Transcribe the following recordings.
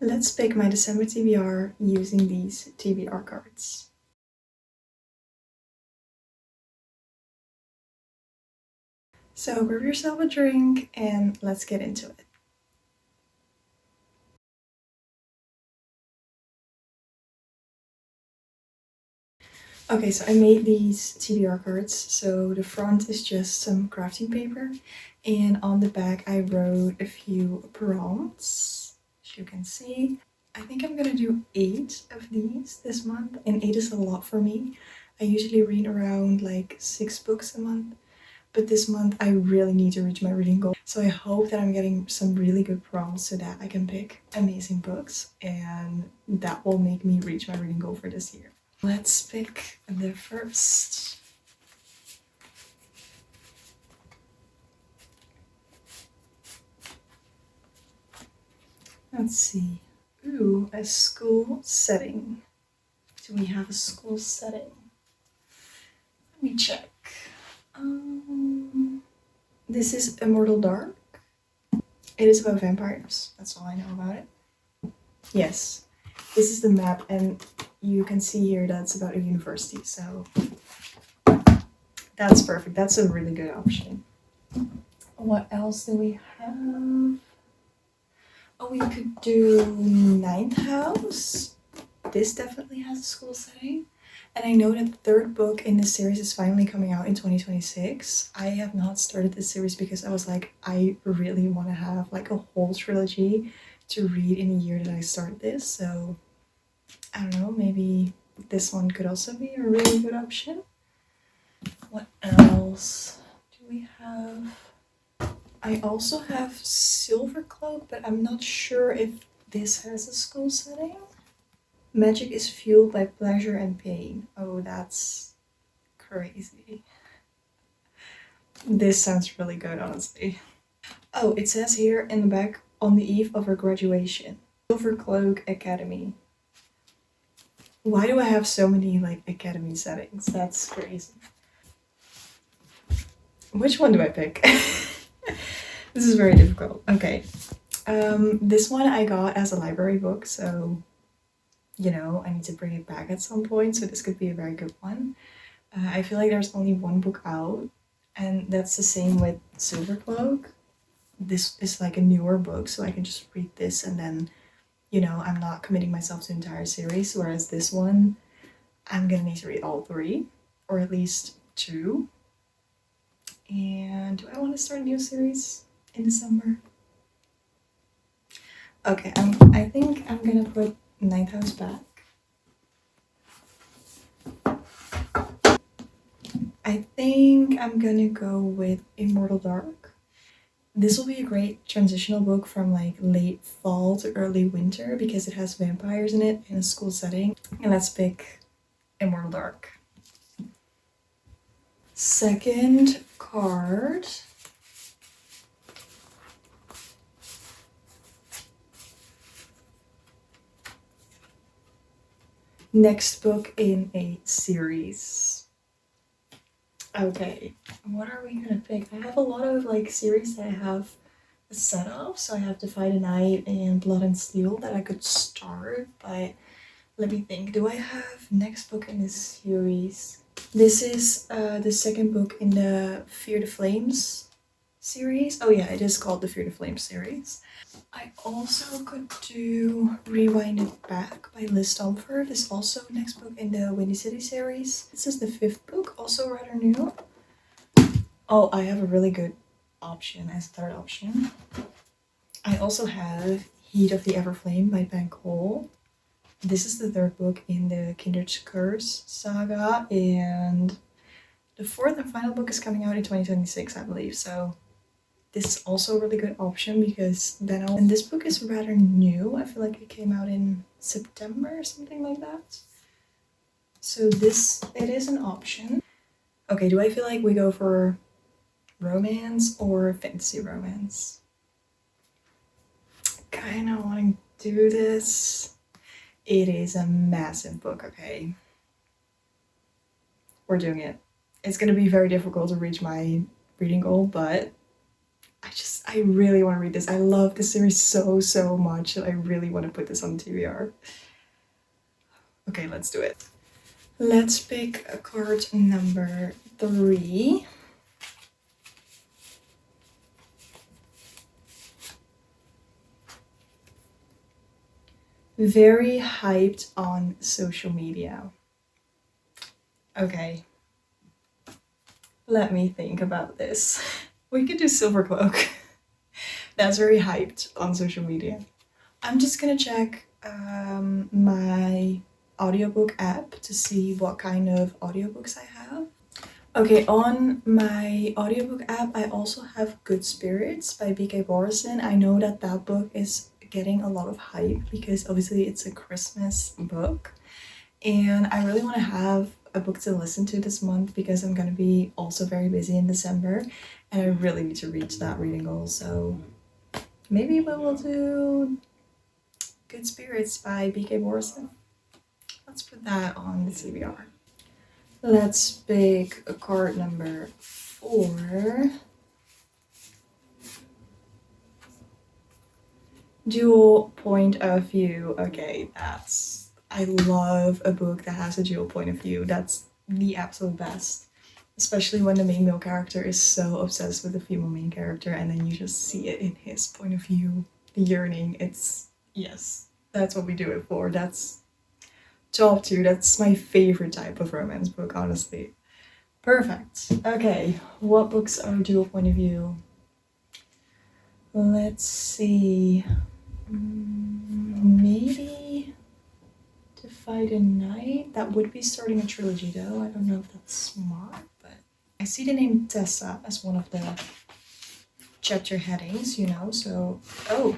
Let's pick my December TBR using these TBR cards. So grab yourself a drink and let's get into it. Okay, so I made these TBR cards. So the front is just some crafting paper, and on the back I wrote a few prompts, as you can see. I think I'm gonna do 8 of these this month, and 8 is a lot for me. I usually read around like 6 books a month, but this month I really need to reach my reading goal. So I hope that I'm getting some really good prompts so that I can pick amazing books, and that will make me reach my reading goal for this year. Let's pick the first. Let's see. Ooh, a school setting. Do we have a school setting? Let me check. This is Immortal Dark. It is about vampires. That's all I know about it. Yes, this is the map, and you can see here that's about a university, so that's perfect. That's a really good option. What else do we have? Oh, we could do Ninth House. This definitely has a school setting. And I know that the third book in this series is finally coming out in 2026. I have not started this series because I was like, I really want to have like a whole trilogy to read in the year that I start this. So I don't know, maybe this one could also be a really good option. What else do we have? I also have Silver Cloak, but I'm not sure if this has a school setting. Magic is fueled by pleasure and pain. Oh, that's crazy. This sounds really good, honestly. Oh, it says here in the back, on the eve of her graduation. Silver Cloak Academy. Why do I have so many like academy settings? That's crazy. Which one do I pick? This is very difficult. Okay. This one I got as a library book, so you know, I need to bring it back at some point, so this could be a very good one. I feel like there's only one book out, and that's the same with Silver Cloak. This is like a newer book, so I can just read this and then, you know, I'm not committing myself to the entire series, whereas this one, I'm gonna need to read all 3, or at least 2. And do I want to start a new series in December? Okay, I think I'm gonna put Ninth House back. I think I'm gonna go with Immortal Dark. This will be a great transitional book from like late fall to early winter because it has vampires in it in a school setting. And let's pick Immortal Dark. Second card. Next book in a series. Okay, what are we gonna pick? I have a lot of like series that I have a set of, so I have To Fight a Night and Blood and Steel that I could start, but let me think. Do I have next book in this series? This is the second book in the Fear the Flames series. Oh yeah, it is called the Fear the Flames series. I also could do Rewind It Back by Liz Stomford. This is also next book in the Windy City series. This is the 5th book, also rather new. Oh, I have a really good option as third option. I also have Heat of the Everflame by Ben Cole. This is the 3rd book in the Kindred's Curse saga, and the 4th and final book is coming out in 2026, I believe, so this is also a really good option because then and this book is rather new. I feel like it came out in September or something like that. So it is an option. Okay, do I feel like we go for romance or fantasy romance? Kinda wanting to do this. It is a massive book, okay? We're doing it. It's gonna be very difficult to reach my reading goal, but I really want to read this. I love this series so much that I really want to put this on TBR. Okay, let's do it. Let's pick a card number 3. Very hyped on social media. Okay. Let me think about this. We could do Silver Cloak. That's very hyped on social media. I'm just gonna check my audiobook app to see what kind of audiobooks I have. Okay, on my audiobook app, I also have Good Spirits by B.K. Borison. I know that that book is getting a lot of hype because obviously it's a Christmas book. And I really want to have a book to listen to this month because I'm going to be also very busy in December. And I really need to reach that reading goal. So maybe we will do Good Spirits by B.K. Borison. Let's put that on the TBR. Let's pick a card number 4. Dual point of view. Okay, I love a book that has a dual point of view. That's the absolute best. Especially when the main male character is so obsessed with the female main character and then you just see it in his point of view. The yearning, yes, that's what we do it for. That's top 2. That's my favorite type of romance book, honestly. Perfect. Okay, what books are dual point of view? Let's see. Maybe To Fight a Knight. That would be starting a trilogy though. I don't know if that's smart, but I see the name Tessa as one of the chapter headings, you know, so... Oh,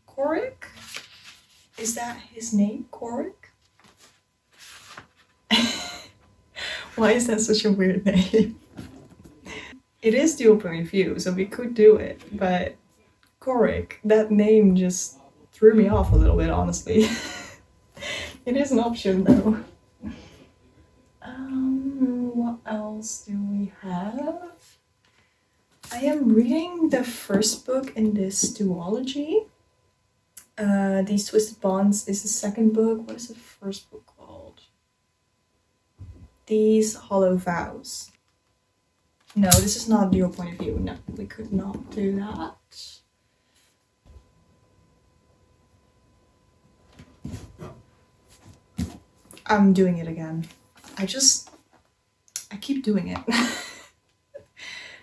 Korik? Is that his name, Korik? Why is that such a weird name? It is dual point of view, so we could do it, but Korik, that name just threw me off a little bit, honestly. It is an option though. What else do we have? I am reading the first book in this duology. These Twisted Bonds is the second book. What is the first book called? These Hollow Vows. No, this is not dual point of view. No, we could not do that. I'm doing it again. I keep doing it.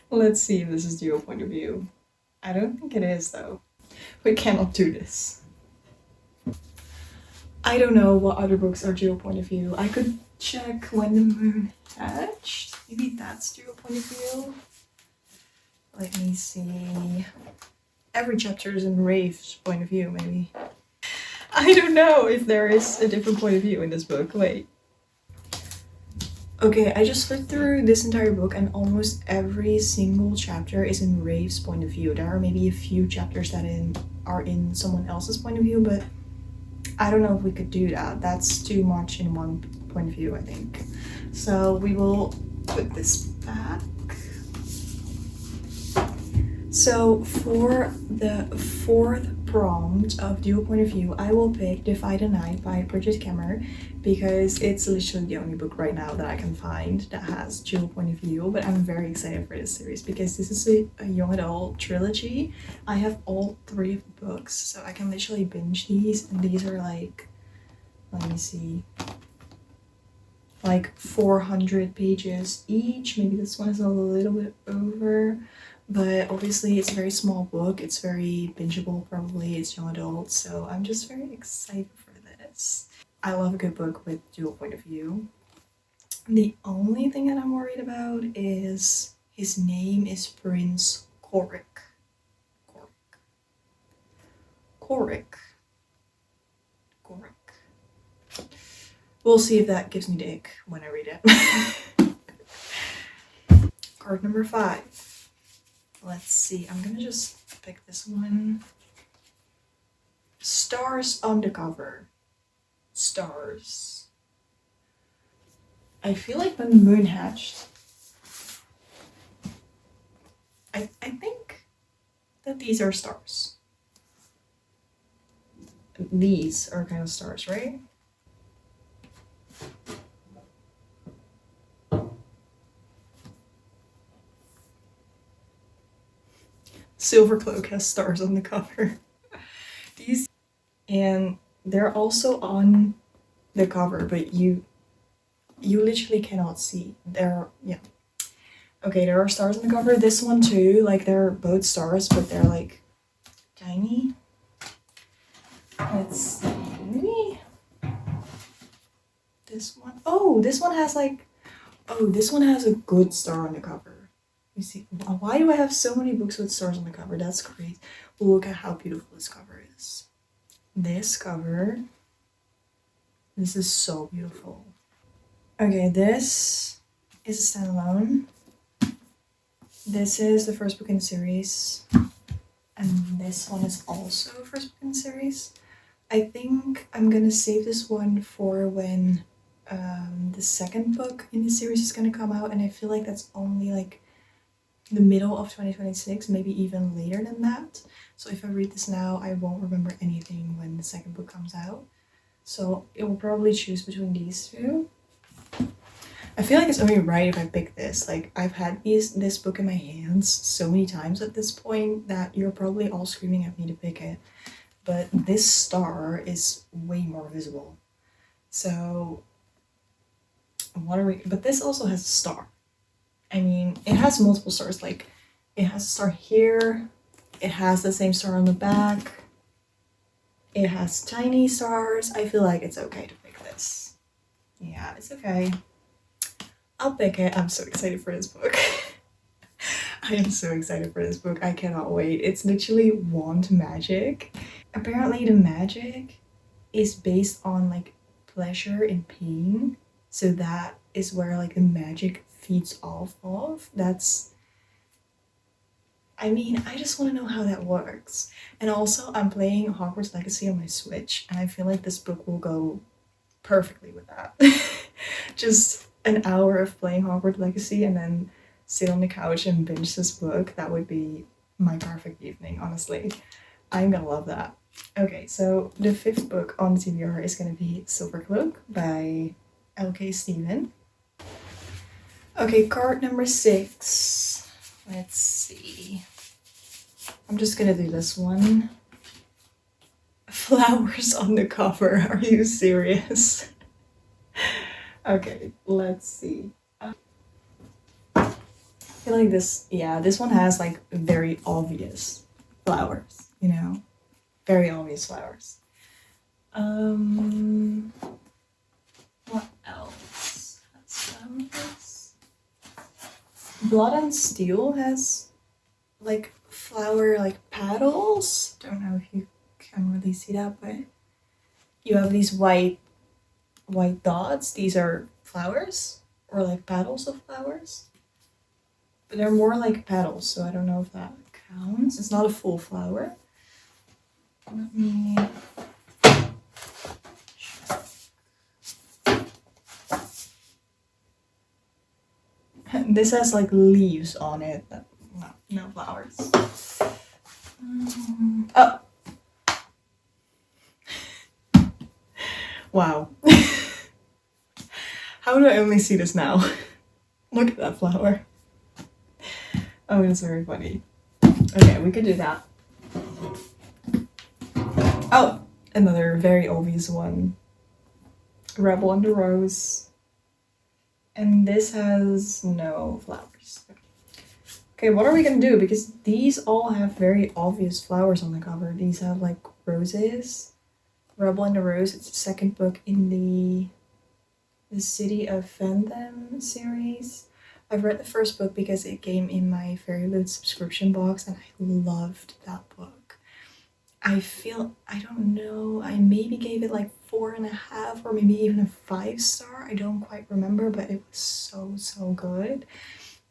Let's see if this is dual point of view. I don't think it is though. We cannot do this. I don't know what other books are dual point of view. I could check When the Moon Hatched. Maybe that's dual point of view. Let me see. Every chapter is in Rafe's point of view, maybe. I don't know if there is a different point of view in this book. Wait. Okay, I just flipped through this entire book and almost every single chapter is in Rafe's point of view. There are maybe a few chapters that are in someone else's point of view, but I don't know if we could do that. That's too much in one point of view, I think. So we will put this back. So for the 4th prompt of dual point of view, I will pick To Fight a Knight by Bridget Kemmer because it's literally the only book right now that I can find that has dual point of view. But I'm very excited for this series because this is a young adult trilogy. I have all 3 of the books, so I can literally binge these, and these are like, let me see, like 400 pages each. Maybe this one is a little bit over. But obviously it's a very small book, it's very bingeable probably, it's young adult, so I'm just very excited for this. I love a good book with dual point of view. The only thing that I'm worried about is his name is Prince Korik. Korik. We'll see if that gives me the ick when I read it. Card number 5. Let's see, I'm gonna just pick this one. Stars on the cover. Stars. I feel like When the Moon Hatched. I think that these are stars. These are kind of stars, right? Silver Cloak has stars on the cover. These, and they're also on the cover, but you literally cannot see. Yeah. Okay, there are stars on the cover. This one too, like they're both stars, but they're like tiny. Let's see. This one. Oh, this one has like. Oh, this one has a good star on the cover. You see, why do I have so many books with stars on the cover? That's great. Look at how beautiful this cover is. This cover. This is so beautiful. Okay, this is a standalone. This is the first book in the series. And this one is also a first book in the series. I think I'm gonna save this one for when the second book in the series is gonna come out, and I feel like that's only like the middle of 2026, maybe even later than that. So if I read this now, I won't remember anything when the second book comes out. So it will probably choose between these two. I feel like it's only right if I pick this. Like, I've had this book in my hands so many times at this point that you're probably all screaming at me to pick it. But this star is way more visible. So, what are we... But this also has a star. I mean, it has multiple stars. Like, it has a star here. It has the same star on the back. It has tiny stars. I feel like it's okay to pick this. Yeah, it's okay. I'll pick it. I'm so excited for this book. I am so excited for this book. I cannot wait. It's literally wand magic. Apparently the magic is based on like pleasure and pain. So that is where like the magic feeds off of. That's... I mean, I just want to know how that works. And also I'm playing Hogwarts Legacy on my Switch, and I feel like this book will go perfectly with that. Just an hour of playing Hogwarts Legacy and then sit on the couch and binge this book. That would be my perfect evening, honestly. I'm gonna love that. Okay, so the fifth book on the TBR is gonna be Silver Cloak by L.K. Stephen. Okay, card number 6. Let's see. I'm just gonna do this one. Flowers on the cover. Are you serious? Okay, let's see. I feel like this one has like very obvious flowers, you know? Very obvious flowers. What else has flowers? Blood and Steel has like flower like petals. Don't know if you can really see that, but you have these white dots. These are flowers or like petals of flowers, but they're more like petals, so I don't know if that counts. It's not a full flower. Let me check. This has like leaves on it. No flowers. Oh. Wow. How do I only see this now? Look at that flower. Oh, it's very funny. Okay, we could do that. Oh, another very obvious one. Rebel and the Rose. And this has no flowers. Okay, what are we gonna do? Because these all have very obvious flowers on the cover. These have like roses. Rebel and the Rose, it's the second book in the City of Phantom series. I've read the first book because it came in my Fairy Loot subscription box, and I loved that book. I don't know, I maybe gave it like 4.5 or maybe even a 5-star. I don't quite remember, but it was so good.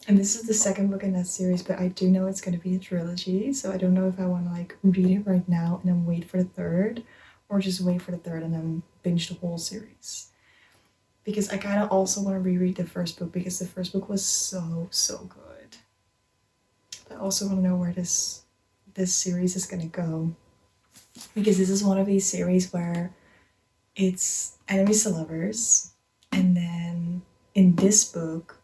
And this is the second book in that series, but I do know it's going to be a trilogy, so I don't know if I want to like read it right now and then wait for the third, or just wait for the third and then binge the whole series. Because I kind of also want to reread the first book because the first book was so good. But I also want to know where this this series is gonna go. Because this is one of these series where it's enemies to lovers, and then in this book,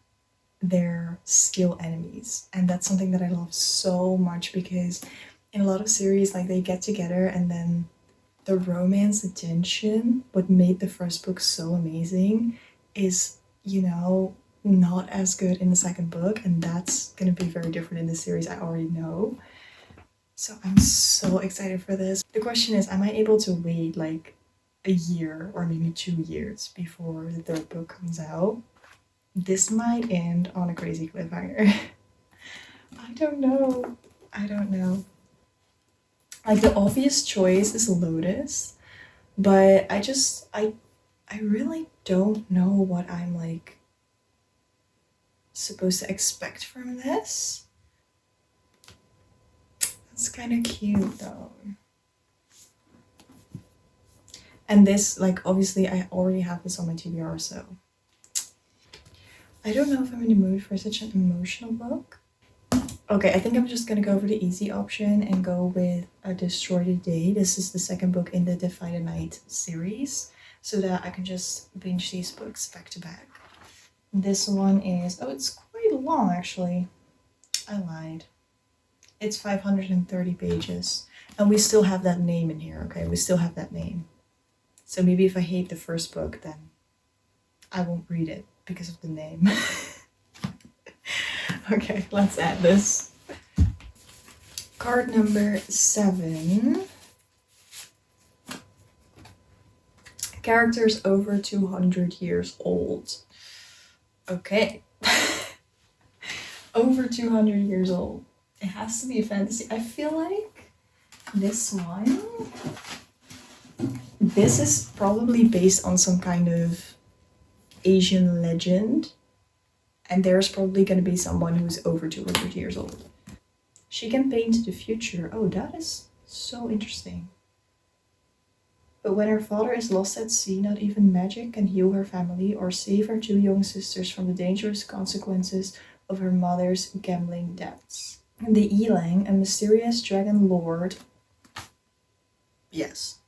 they're still enemies. And that's something that I love so much because in a lot of series, like they get together and then the romance, the tension, what made the first book so amazing is, not as good in the second book, and that's gonna be very different in this series, I already know. So I'm so excited for this. The question is, am I able to wait like a year or maybe 2 years before the third book comes out? This might end on a crazy cliffhanger. I don't know. I don't know. Like the obvious choice is Lotus, but I really don't know what I'm like supposed to expect from this. It's kind of cute though. And this, like, obviously I already have this on my TBR, so I don't know if I'm in the mood for such an emotional book. Okay, I think I'm just gonna go for the easy option and go with A Destroy the Day. This is the second book in the Defy the Night series, so that I can just binge these books back to back. This one is, oh, it's quite long actually. I lied. It's 530 pages. And we still have that name in here, okay? We still have that name. So maybe if I hate the first book, then I won't read it because of the name. Okay, let's add this. Card number 7. Characters over 200 years old. Okay. Over 200 years old. It has to be a fantasy. I feel like this one, this is probably based on some kind of Asian legend, and there's probably going to be someone who's over 200 years old. She can paint the future. Oh, that is so interesting. But when her father is lost at sea, not even magic can heal her family or save her 2 young sisters from the dangerous consequences of her mother's gambling debts. The Elang, a mysterious dragon lord. Yes.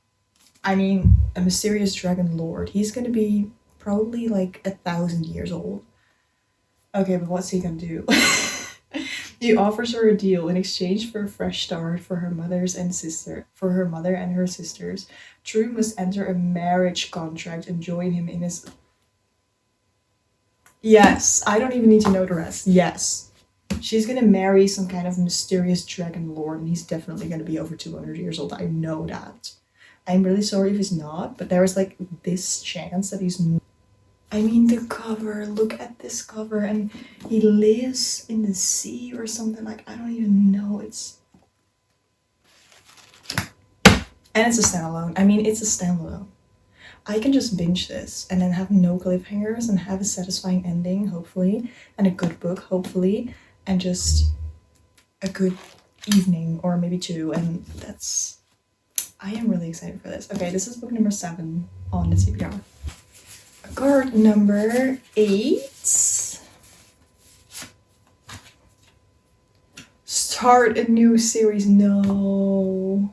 I mean, a mysterious dragon lord. He's gonna be probably like 1,000 years old. Okay, but what's he gonna do? He offers her a deal in exchange for a fresh start for her mother and her sisters. True must enter a marriage contract and join him in his. Yes, I don't even need to know the rest. Yes. She's gonna marry some kind of mysterious dragon lord, and he's definitely gonna be over 200 years old. I know that. I'm really sorry if he's not, but there is like this chance that he's. I mean, the cover. Look at this cover, and he lives in the sea or something. Like, I don't even know. And it's a standalone. I mean, it's a standalone. I can just binge this and then have no cliffhangers and have a satisfying ending, hopefully, and a good book, hopefully, and just a good evening or maybe 2, and that's. I am really excited for this. Okay, this is book number 7 on the TBR. Card number 8. Start a new series. No.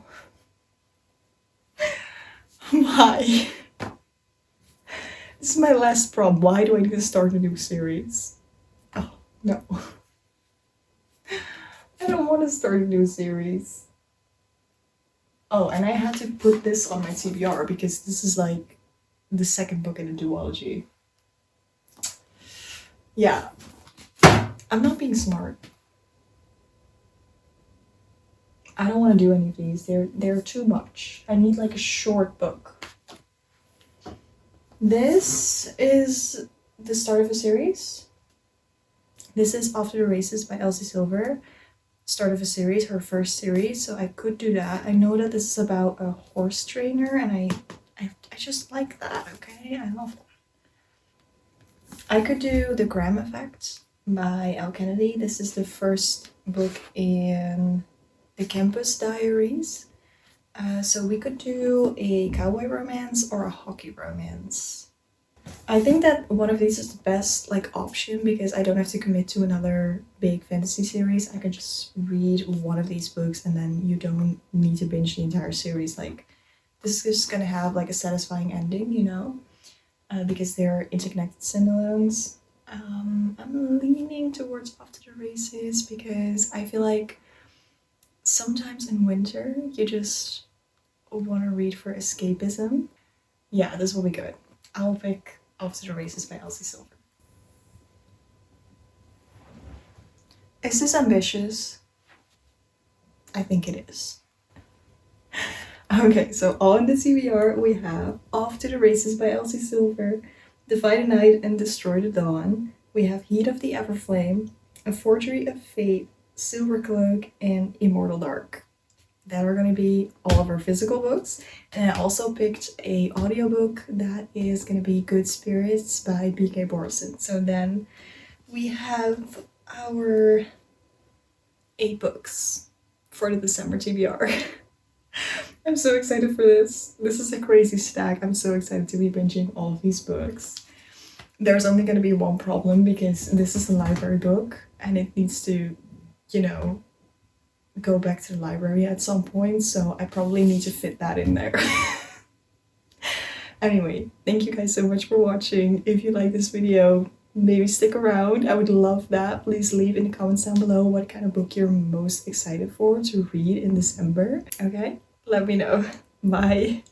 Why? This is my last prom. Why do I need to start a new series? Oh, no. I don't want to start a new series. Oh, and I had to put this on my TBR because this is like the second book in a duology. Yeah. I'm not being smart. I don't want to do any of these. They're too much. I need like a short book. This is the start of a series. This is After the Races by Elsie Silver. Start of a series, her first series, so I could do that. I know that this is about a horse trainer, and I just like that, okay? I love that. I could do The Graham Effect by Al Kennedy. This is the first book in the Campus Diaries. So we could do a cowboy romance or a hockey romance. I think that one of these is the best like option because I don't have to commit to another big fantasy series. I can just read one of these books and then you don't need to binge the entire series. Like this is gonna have like a satisfying ending, you know, because they're interconnected standalones. I'm leaning towards Off to the Races because I feel like sometimes in winter you just want to read for escapism. Yeah, this will be good. I'll pick Off to the Races by Elsie Silver. Is this ambitious? I think it is. Okay, so on the TBR we have Off to the Races by Elsie Silver, Defy the Night and Destroy the Dawn. We have Heat of the Everflame, A Forgery of Fate, Silver Cloak, and Immortal Dark. That are going to be all of our physical books. And I also picked a audiobook that is going to be Good Spirits by B.K. Borson. So then we have our 8 books for the December TBR. I'm so excited for this. This is a crazy stack. I'm so excited to be binging all of these books. There's only going to be one problem because this is a library book and it needs to, you know, go back to the library at some point, so I probably need to fit that in there. Anyway, thank you guys so much for watching. If you like this video, maybe stick around. I would love that. Please leave in the comments down below what kind of book you're most excited for to read in December. Okay? Let me know. Bye.